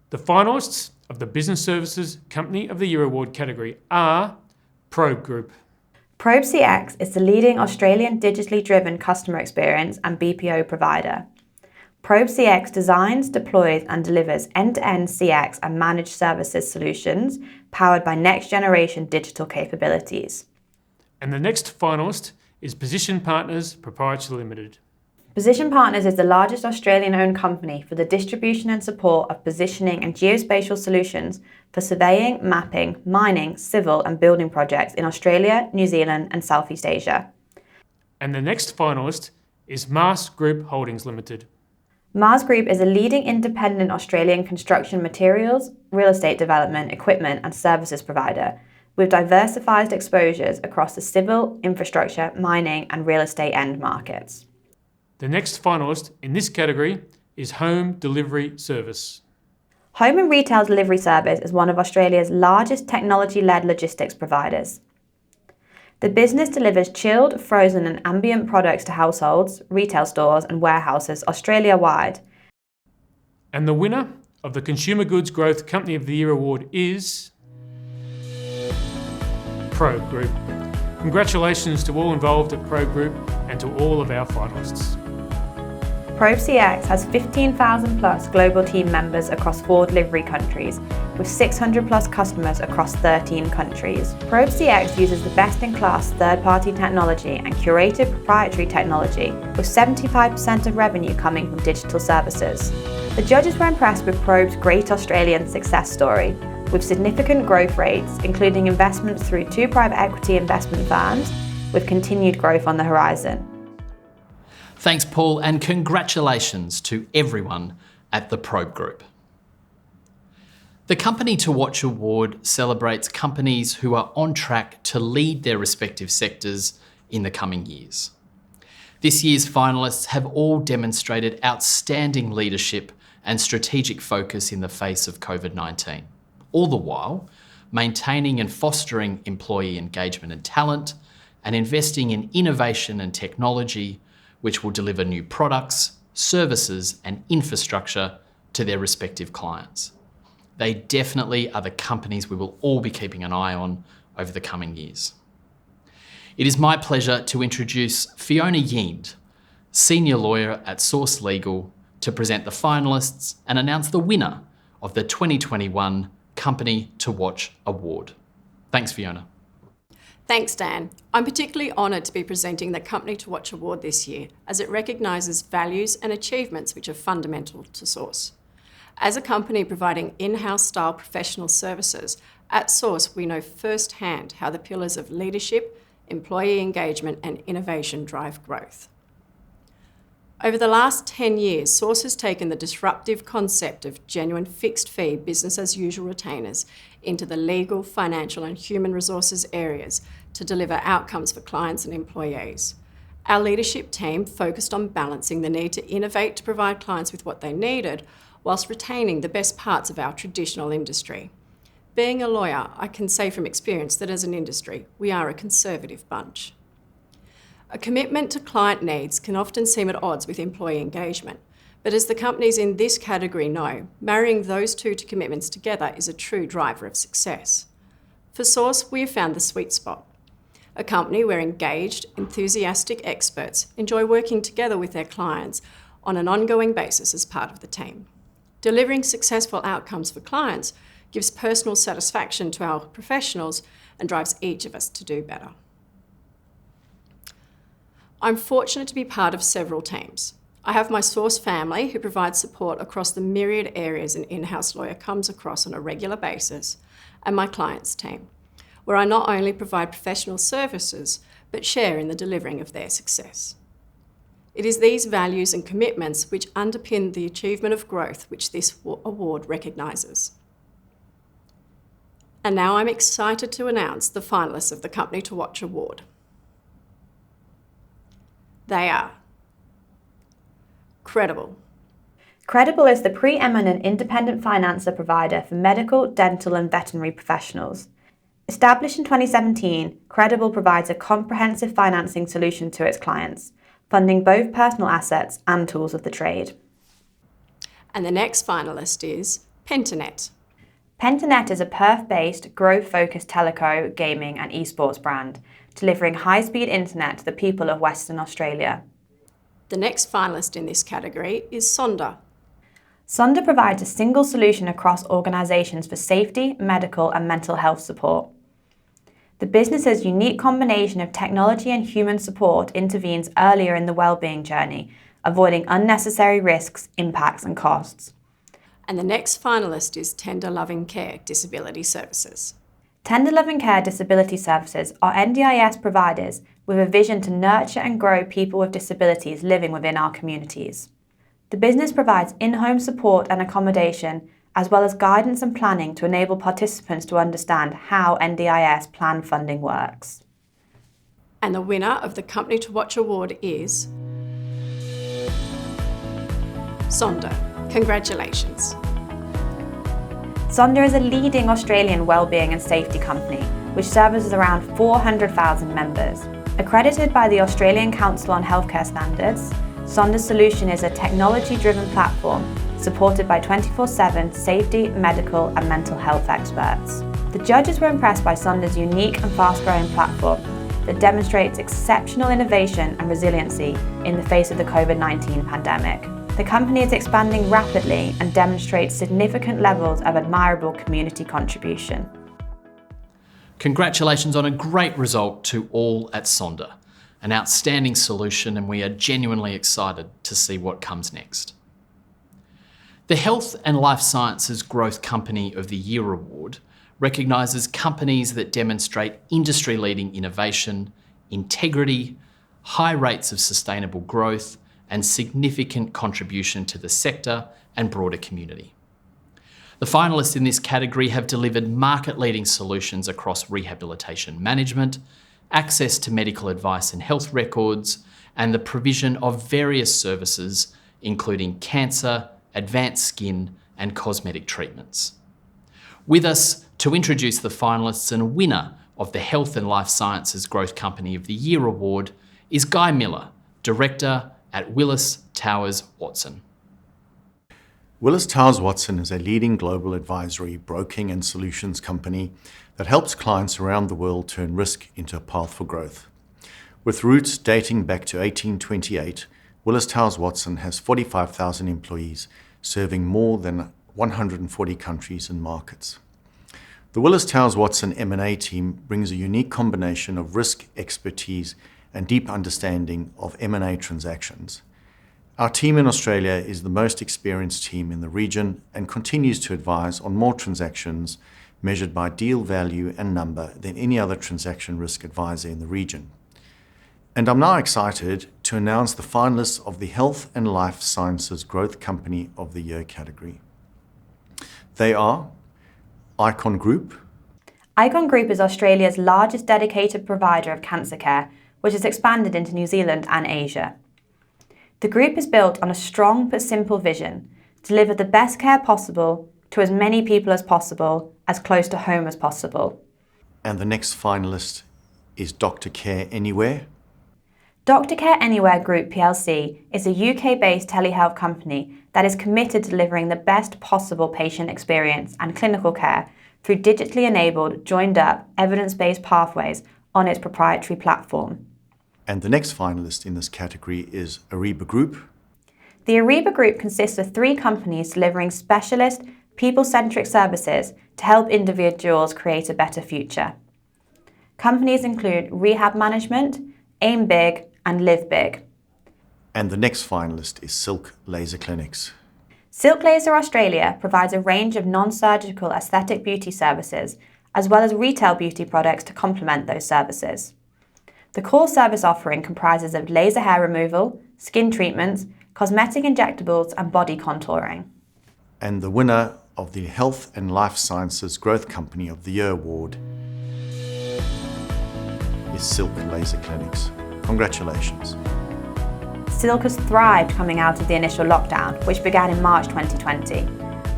The finalists of the Business Services Company of the Year award category are Probe Group. Probe CX is the leading Australian digitally driven customer experience and BPO provider. Probe CX designs, deploys and delivers end-to-end CX and managed services solutions powered by next-generation digital capabilities. And the next finalist is Position Partners Proprietary Limited. Position Partners is the largest Australian-owned company for the distribution and support of positioning and geospatial solutions for surveying, mapping, mining, civil and building projects in Australia, New Zealand and Southeast Asia. And the next finalist is Mars Group Holdings Limited. Mars Group is a leading independent Australian construction materials, real estate development, equipment and services provider with diversified exposures across the civil, infrastructure, mining and real estate end markets. The next finalist in this category is Home Delivery Service. Home and Retail Delivery Service is one of Australia's largest technology-led logistics providers. The business delivers chilled, frozen and ambient products to households, retail stores and warehouses Australia-wide. And the winner of the Consumer Goods Growth Company of the Year award is Probe Group. Congratulations to all involved at Probe Group and to all of our finalists. Probe CX has 15,000 plus global team members across 4 delivery countries, with 600 plus customers across 13 countries. Probe CX uses the best-in-class third-party technology and curated proprietary technology, with 75% of revenue coming from digital services. The judges were impressed with Probe's great Australian success story, with significant growth rates, including investments through 2 private equity investment firms, with continued growth on the horizon. Thanks, Paul, and congratulations to everyone at the Probe Group. The Company to Watch Award celebrates companies who are on track to lead their respective sectors in the coming years. This year's finalists have all demonstrated outstanding leadership and strategic focus in the face of COVID-19, all the while maintaining and fostering employee engagement and talent, and investing in innovation and technology which will deliver new products, services and infrastructure to their respective clients. They definitely are the companies we will all be keeping an eye on over the coming years. It is my pleasure to introduce Fiona Yeend, Senior Lawyer at Source Legal, to present the finalists and announce the winner of the 2021 Company to Watch Award. Thanks, Fiona. Thanks, Dan. I'm particularly honoured to be presenting the Company to Watch Award this year, as it recognises values and achievements which are fundamental to Source. As a company providing in-house style professional services, at Source we know firsthand how the pillars of leadership, employee engagement and innovation drive growth. Over the last 10 years, Source has taken the disruptive concept of genuine fixed fee business as usual retainers into the legal, financial and human resources areas to deliver outcomes for clients and employees. Our leadership team focused on balancing the need to innovate to provide clients with what they needed, whilst retaining the best parts of our traditional industry. Being a lawyer, I can say from experience that as an industry, we are a conservative bunch. A commitment to client needs can often seem at odds with employee engagement, but as the companies in this category know, marrying those two commitments together is a true driver of success. For Source, we have found the sweet spot. A company where engaged, enthusiastic experts enjoy working together with their clients on an ongoing basis as part of the team. Delivering successful outcomes for clients gives personal satisfaction to our professionals and drives each of us to do better. I'm fortunate to be part of several teams. I have my Source family who provides support across the myriad areas an in-house lawyer comes across on a regular basis, and my clients team, where I not only provide professional services, but share in the delivering of their success. It is these values and commitments which underpin the achievement of growth which this award recognises. And now I'm excited to announce the finalists of the Company to Watch Award. They are Credible. Credible is the preeminent independent financer provider for medical, dental and veterinary professionals. Established in 2017, Credible provides a comprehensive financing solution to its clients, funding both personal assets and tools of the trade. And the next finalist is Pentanet. Pentanet is a Perth-based, growth-focused teleco, gaming and esports brand, delivering high-speed internet to the people of Western Australia. The next finalist in this category is Sonder. Sonder provides a single solution across organisations for safety, medical and mental health support. The business's unique combination of technology and human support intervenes earlier in the wellbeing journey, avoiding unnecessary risks, impacts and costs. And the next finalist is Tender Loving Care Disability Services. Tender Loving Care Disability Services are NDIS providers with a vision to nurture and grow people with disabilities living within our communities. The business provides in-home support and accommodation, as well as guidance and planning to enable participants to understand how NDIS plan funding works. And the winner of the Company to Watch Award is Sonder. Congratulations. Sonder is a leading Australian wellbeing and safety company, which services around 400,000 members. Accredited by the Australian Council on Healthcare Standards, Sonder's solution is a technology-driven platform supported by 24/7 safety, medical and mental health experts. The judges were impressed by Sonder's unique and fast-growing platform that demonstrates exceptional innovation and resiliency in the face of the COVID-19 pandemic. The company is expanding rapidly and demonstrates significant levels of admirable community contribution. Congratulations on a great result to all at Sonder. An outstanding solution, and we are genuinely excited to see what comes next. The Health and Life Sciences Growth Company of the Year Award recognises companies that demonstrate industry-leading innovation, integrity, high rates of sustainable growth, and significant contribution to the sector and broader community. The finalists in this category have delivered market-leading solutions across rehabilitation management, access to medical advice and health records, and the provision of various services, including cancer, advanced skin, and cosmetic treatments. With us to introduce the finalists and winner of the Health and Life Sciences Growth Company of the Year Award is Guy Miller, Director at Willis Towers Watson. Willis Towers Watson is a leading global advisory, broking and solutions company that helps clients around the world turn risk into a path for growth. With roots dating back to 1828, Willis Towers Watson has 45,000 employees serving more than 140 countries and markets. The Willis Towers Watson M&A team brings a unique combination of risk expertise and deep understanding of M&A transactions. Our team in Australia is the most experienced team in the region and continues to advise on more transactions measured by deal value and number than any other transaction risk advisor in the region. And I'm now excited to announce the finalists of the Health and Life Sciences Growth Company of the Year category. They are Icon Group. Icon Group is Australia's largest dedicated provider of cancer care, which has expanded into New Zealand and Asia. The group is built on a strong but simple vision: deliver the best care possible to as many people as possible, as close to home as possible. And the next finalist is Dr. Care Anywhere. Dr. Care Anywhere Group plc is a UK-based telehealth company that is committed to delivering the best possible patient experience and clinical care through digitally enabled, joined-up, evidence-based pathways on its proprietary platform. And the next finalist in this category is Ariba Group. The Ariba Group consists of 3 companies delivering specialist, people-centric services to help individuals create a better future. Companies include Rehab Management, Aim Big, and Live Big. And the next finalist is Silk Laser Clinics. Silk Laser Australia provides a range of non-surgical aesthetic beauty services, as well as retail beauty products to complement those services. The core service offering comprises of laser hair removal, skin treatments, cosmetic injectables, and body contouring. And the winner of the Health and Life Sciences Growth Company of the Year Award is Silk Laser Clinics. Congratulations. Silk has thrived coming out of the initial lockdown, which began in March 2020.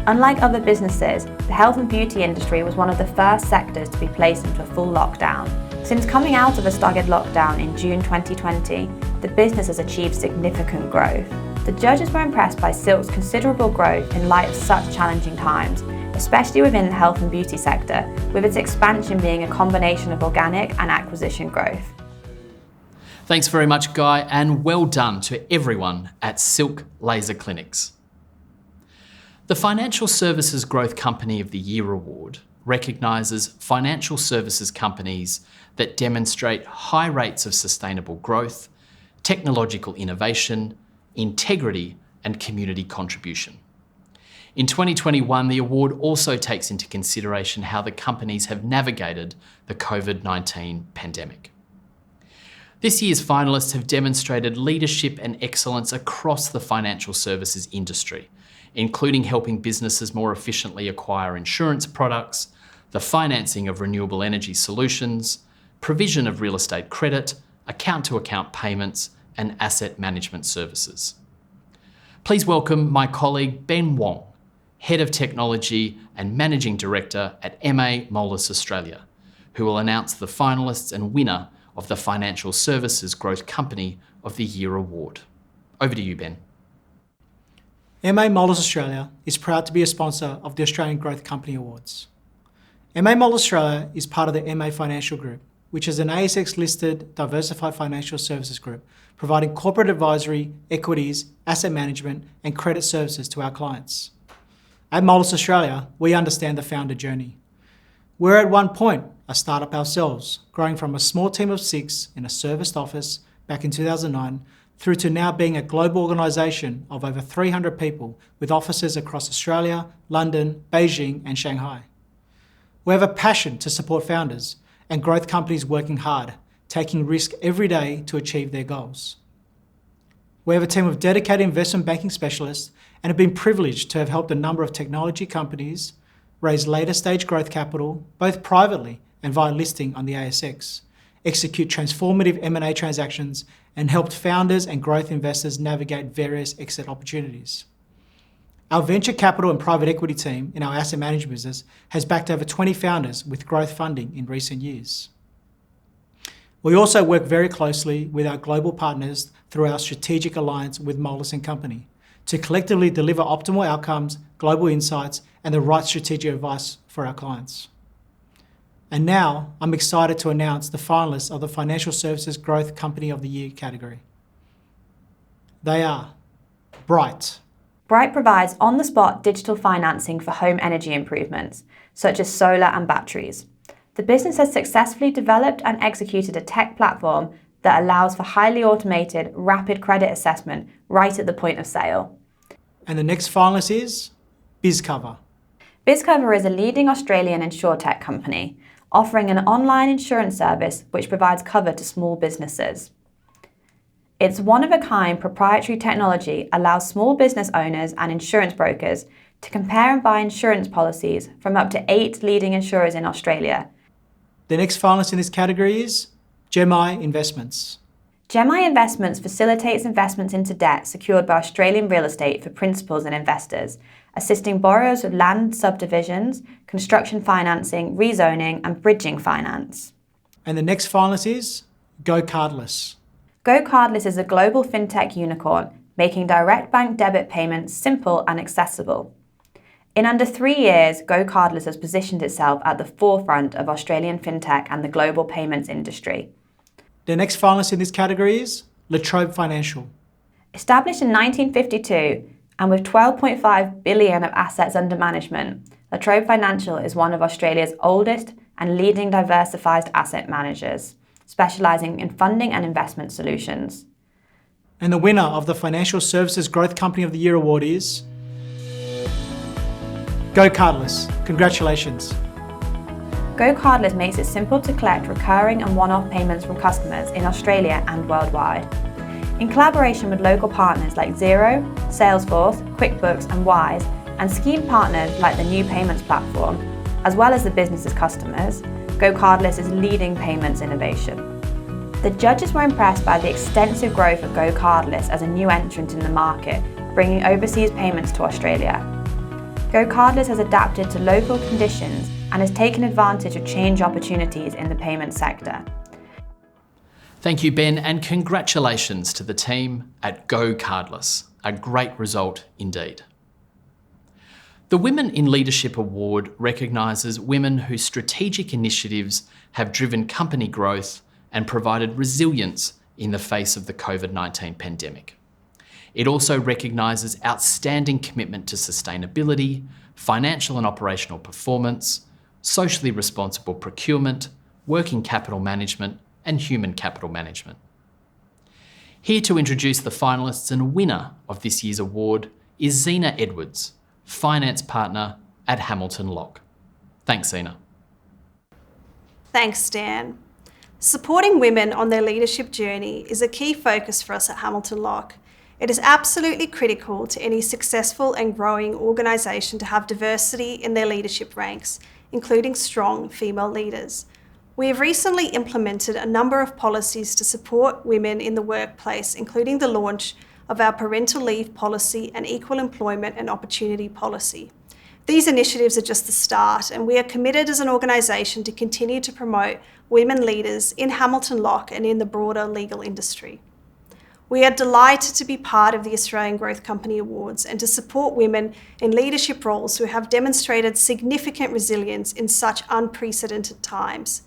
Unlike other businesses, the health and beauty industry was one of the first sectors to be placed into a full lockdown. Since coming out of a staggered lockdown in June 2020, the business has achieved significant growth. The judges were impressed by Silk's considerable growth in light of such challenging times, especially within the health and beauty sector, with its expansion being a combination of organic and acquisition growth. Thanks very much, Guy, and well done to everyone at Silk Laser Clinics. The Financial Services Growth Company of the Year Award recognises financial services companies that demonstrate high rates of sustainable growth, technological innovation, integrity, and community contribution. In 2021, the award also takes into consideration how the companies have navigated the COVID-19 pandemic. This year's finalists have demonstrated leadership and excellence across the financial services industry, including helping businesses more efficiently acquire insurance products, the financing of renewable energy solutions, provision of real estate credit, account-to-account payments, and asset management services. Please welcome my colleague Ben Wong, Head of Technology and Managing Director at MA Moelis Australia, who will announce the finalists and winner of the Financial Services Growth Company of the Year Award. Over to you, Ben. MA Moelis Australia is proud to be a sponsor of the Australian Growth Company Awards. MA Moelis Australia is part of the MA Financial Group, which is an ASX-listed diversified financial services group, providing corporate advisory, equities, asset management, and credit services to our clients. At Moelis Australia, we understand the founder journey. We're at one point a startup ourselves, growing from a small team of 6 in a serviced office back in 2009, through to now being a global organisation of over 300 people with offices across Australia, London, Beijing and Shanghai. We have a passion to support founders and growth companies working hard, taking risk every day to achieve their goals. We have a team of dedicated investment banking specialists and have been privileged to have helped a number of technology companies raise later stage growth capital, both privately and via listing on the ASX, execute transformative M&A transactions, and helped founders and growth investors navigate various exit opportunities. Our venture capital and private equity team in our asset management business has backed over 20 founders with growth funding in recent years. We also work very closely with our global partners through our strategic alliance with Moelis & Company to collectively deliver optimal outcomes, global insights, and the right strategic advice for our clients. And now, I'm excited to announce the finalists of the Financial Services Growth Company of the Year category. They are Bright. Bright provides on-the-spot digital financing for home energy improvements, such as solar and batteries. The business has successfully developed and executed a tech platform that allows for highly automated, rapid credit assessment right at the point of sale. And the next finalist is BizCover. BizCover is a leading Australian insurtech company, offering an online insurance service which provides cover to small businesses. Its one-of-a-kind proprietary technology allows small business owners and insurance brokers to compare and buy insurance policies from up to 8 leading insurers in Australia. The next finalist in this category is Gemini Investments. Gemini Investments facilitates investments into debt secured by Australian real estate for principals and investors, assisting borrowers with land subdivisions, construction financing, rezoning and bridging finance. And the next finalist is Go Cardless. Go Cardless is a global fintech unicorn, making direct bank debit payments simple and accessible. In under 3 years, Go Cardless has positioned itself at the forefront of Australian fintech and the global payments industry. The next finalist in this category is La Trobe Financial. Established in 1952 and with 12.5 billion of assets under management, La Trobe Financial is one of Australia's oldest and leading diversified asset managers, specialising in funding and investment solutions. And the winner of the Financial Services Growth Company of the Year award is Go Cardless. Congratulations. Go Cardless makes it simple to collect recurring and one-off payments from customers in Australia and worldwide. In collaboration with local partners like Xero, Salesforce, QuickBooks and Wise, and scheme partners like the New Payments platform, as well as the business's customers, Go Cardless is leading payments innovation. The judges were impressed by the extensive growth of Go Cardless as a new entrant in the market, bringing overseas payments to Australia. Go Cardless has adapted to local conditions and has taken advantage of change opportunities in the payment sector. Thank you, Ben, and congratulations to the team at Go Cardless. A great result indeed. The Women in Leadership Award recognises women whose strategic initiatives have driven company growth and provided resilience in the face of the COVID-19 pandemic. It also recognises outstanding commitment to sustainability, financial and operational performance, socially responsible procurement, working capital management, and human capital management. Here to introduce the finalists and winner of this year's award is Zena Edwards, Finance Partner at Hamilton Locke. Thanks, Zena. Thanks, Dan. Supporting women on their leadership journey is a key focus for us at Hamilton Locke. It is absolutely critical to any successful and growing organisation to have diversity in their leadership ranks, including strong female leaders. We have recently implemented a number of policies to support women in the workplace, including the launch of our parental leave policy and equal employment and opportunity policy. These initiatives are just the start, and we are committed as an organisation to continue to promote women leaders in Hamilton Locke and in the broader legal industry. We are delighted to be part of the Australian Growth Company Awards and to support women in leadership roles who have demonstrated significant resilience in such unprecedented times.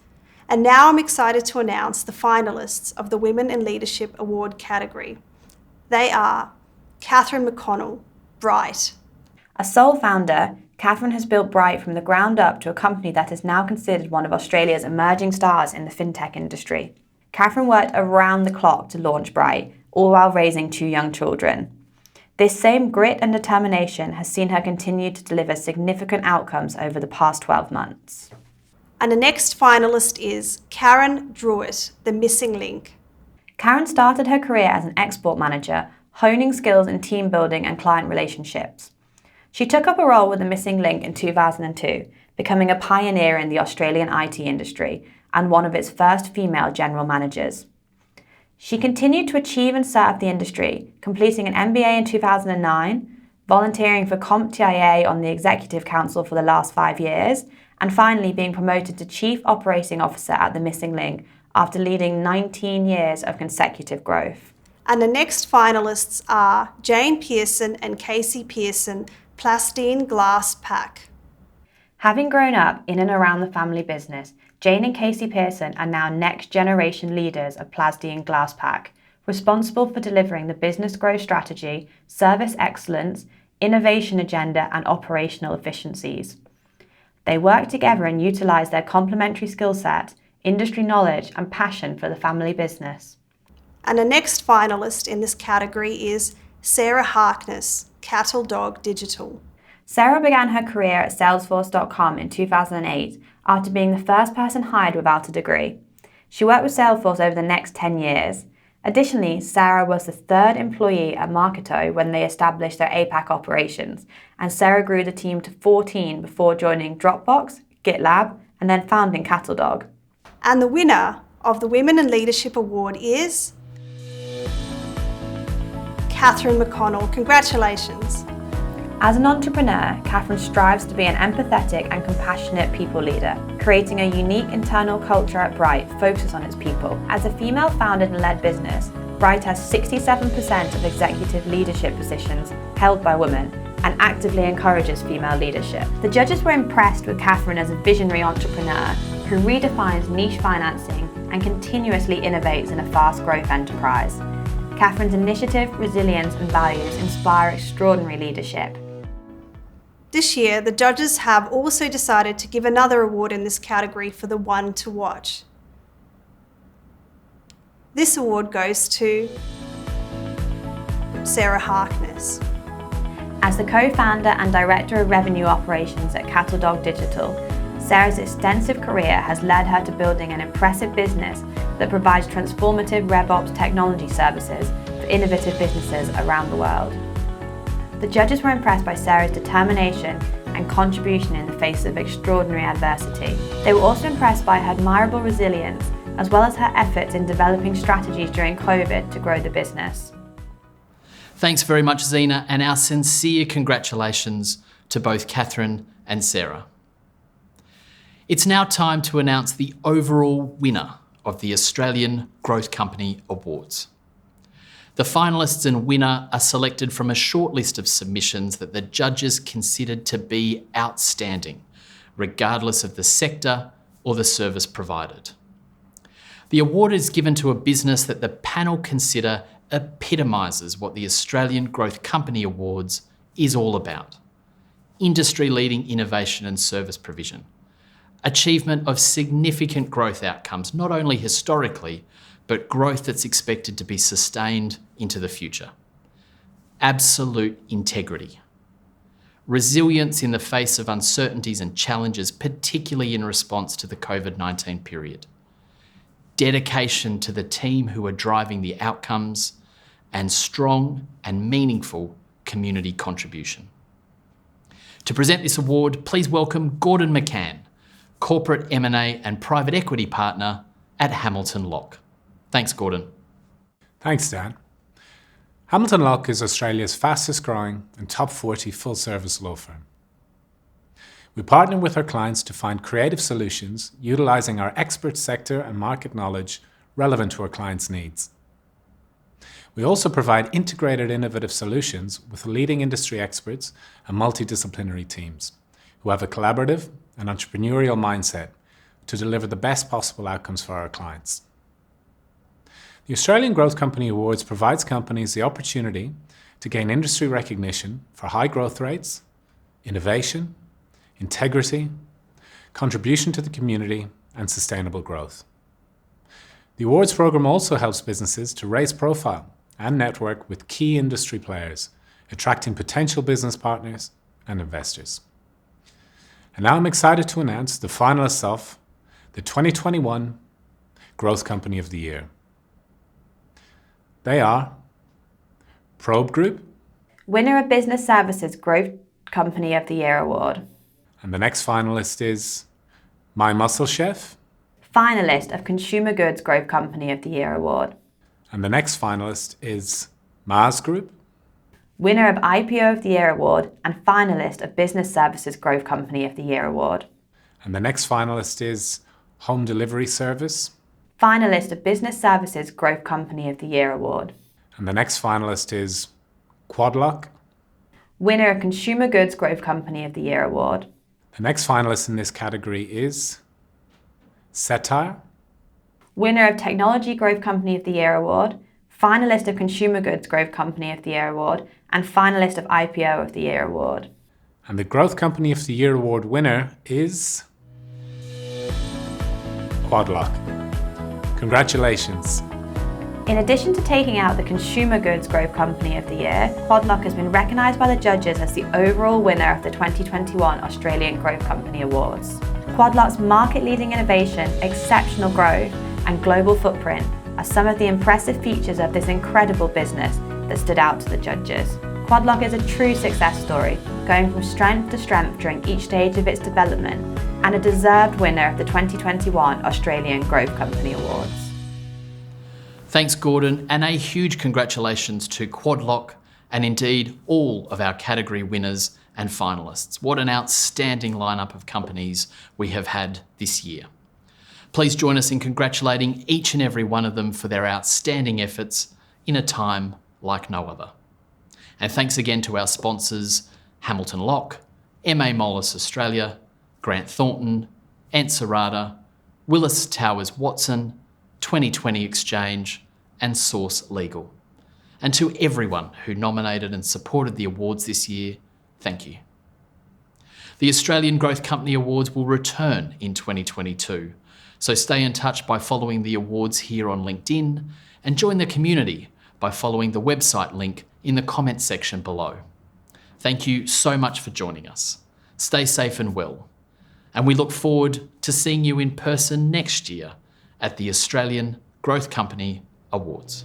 And now I'm excited to announce the finalists of the Women in Leadership Award category. They are Catherine McConnell, Bright. A sole founder, Catherine has built Bright from the ground up to a company that is now considered one of Australia's emerging stars in the fintech industry. Catherine worked around the clock to launch Bright, all while raising 2 young children. This same grit and determination has seen her continue to deliver significant outcomes over the past 12 months. And the next finalist is Karen Druitt, the missing link. Karen started her career as an export manager, honing skills in team building and client relationships. She took up a role with the Missing Link in 2002, becoming a pioneer in the Australian IT industry and one of its first female general managers. She continued to achieve and serve the industry, completing an MBA in 2009, volunteering for CompTIA on the Executive Council for the last 5 years, and finally being promoted to Chief Operating Officer at the Missing Link after leading 19 years of consecutive growth. And the next finalists are Jane Pearson and Casey Pearson, Plastine Glass Pack. Having grown up in and around the family business, Jane and Casey Pearson are now next generation leaders of Plastine Glass Pack, responsible for delivering the business growth strategy, service excellence, innovation agenda and operational efficiencies. They work together and utilise their complementary skill set, industry knowledge and passion for the family business. And the next finalist in this category is Sarah Harkness, Cattle Dog Digital. Sarah began her career at Salesforce.com in 2008 after being the first person hired without a degree. She worked with Salesforce over the next 10 years. Additionally, Sarah was the 3rd employee at Marketo when they established their APAC operations, and Sarah grew the team to 14 before joining Dropbox, GitLab, and then founding Cattle Dog. And the winner of the Women in Leadership Award is Catherine McConnell. Congratulations. As an entrepreneur, Catherine strives to be an empathetic and compassionate people leader, creating a unique internal culture at Bright focused on its people. As a female founded and led business, Bright has 67% of executive leadership positions held by women and actively encourages female leadership. The judges were impressed with Catherine as a visionary entrepreneur who redefines niche financing and continuously innovates in a fast growth enterprise. Catherine's initiative, resilience and values inspire extraordinary leadership. This year, the judges have also decided to give another award in this category for the one to watch. This award goes to Sarah Harkness. As the co-founder and director of revenue operations at Cattle Dog Digital, Sarah's extensive career has led her to building an impressive business that provides transformative RevOps technology services for innovative businesses around the world. The judges were impressed by Sarah's determination and contribution in the face of extraordinary adversity. They were also impressed by her admirable resilience as well as her efforts in developing strategies during COVID to grow the business. Thanks very much, Zena, and our sincere congratulations to both Catherine and Sarah. It's now time to announce the overall winner of the Australian Growth Company Awards. The finalists and winner are selected from a short list of submissions that the judges considered to be outstanding, regardless of the sector or the service provided. The award is given to a business that the panel consider epitomises what the Australian Growth Company Awards is all about: industry-leading innovation and service provision, achievement of significant growth outcomes, not only historically, but growth that's expected to be sustained into the future, absolute integrity, resilience in the face of uncertainties and challenges, particularly in response to the COVID-19 period, dedication to the team who are driving the outcomes, and strong and meaningful community contribution. To present this award, please welcome Gordon McCann, Corporate M&A and Private Equity Partner at Hamilton Locke. Thanks, Gordon. Thanks, Dan. Hamilton Locke is Australia's fastest growing and top 40 full-service law firm. We partner with our clients to find creative solutions utilising our expert sector and market knowledge relevant to our clients' needs. We also provide integrated innovative solutions with leading industry experts and multidisciplinary teams who have a collaborative and entrepreneurial mindset to deliver the best possible outcomes for our clients. The Australian Growth Company Awards provides companies the opportunity to gain industry recognition for high growth rates, innovation, integrity, contribution to the community, and sustainable growth. The awards program also helps businesses to raise profile and network with key industry players, attracting potential business partners and investors. And now I'm excited to announce the finalists of the 2021 Growth Company of the Year. They are Probe Group, Winner of Business Services Growth Company of the Year Award. and the next finalist is My Muscle Chef, Finalist of Consumer Goods Growth Company of the Year Award. and the next finalist is Mars Group, Winner of IPO of the Year Award and finalist of Business Services Growth Company of the Year Award. and the next finalist is Home Delivery Service, Finalist of Business Services Growth Company of the Year Award. and the next finalist is Quadlock. Winner of Consumer Goods Growth Company of the Year Award. The next finalist in this category is Satire, Winner of Technology Growth Company of the Year Award, finalist of Consumer Goods Growth Company of the Year Award, and finalist of IPO of the Year Award. and the Growth Company of the Year Award winner is Quadlock. Congratulations. In addition to taking out the Consumer Goods Growth Company of the Year, Quadlock has been recognised by the judges as the overall winner of the 2021 Australian Growth Company Awards. Quadlock's market-leading innovation, exceptional growth, and global footprint are some of the impressive features of this incredible business that stood out to the judges. Quadlock is a true success story, going from strength to strength during each stage of its development, and a deserved winner of the 2021 Australian Growth Company Awards. Thanks, Gordon, and a huge congratulations to Quadlock and indeed all of our category winners and finalists. What an outstanding lineup of companies we have had this year. Please join us in congratulating each and every one of them for their outstanding efforts in a time like no other. And thanks again to our sponsors, Hamilton Locke, MA Moelis Australia, Grant Thornton, Ansarada, Willis Towers Watson, 2020 Exchange, and Source Legal. And to everyone who nominated and supported the awards this year, thank you. The Australian Growth Company Awards will return in 2022, so stay in touch by following the awards here on LinkedIn and join the community by following the website link in the comments section below. Thank you so much for joining us. Stay safe and well, and we look forward to seeing you in person next year at the Australian Growth Company Awards.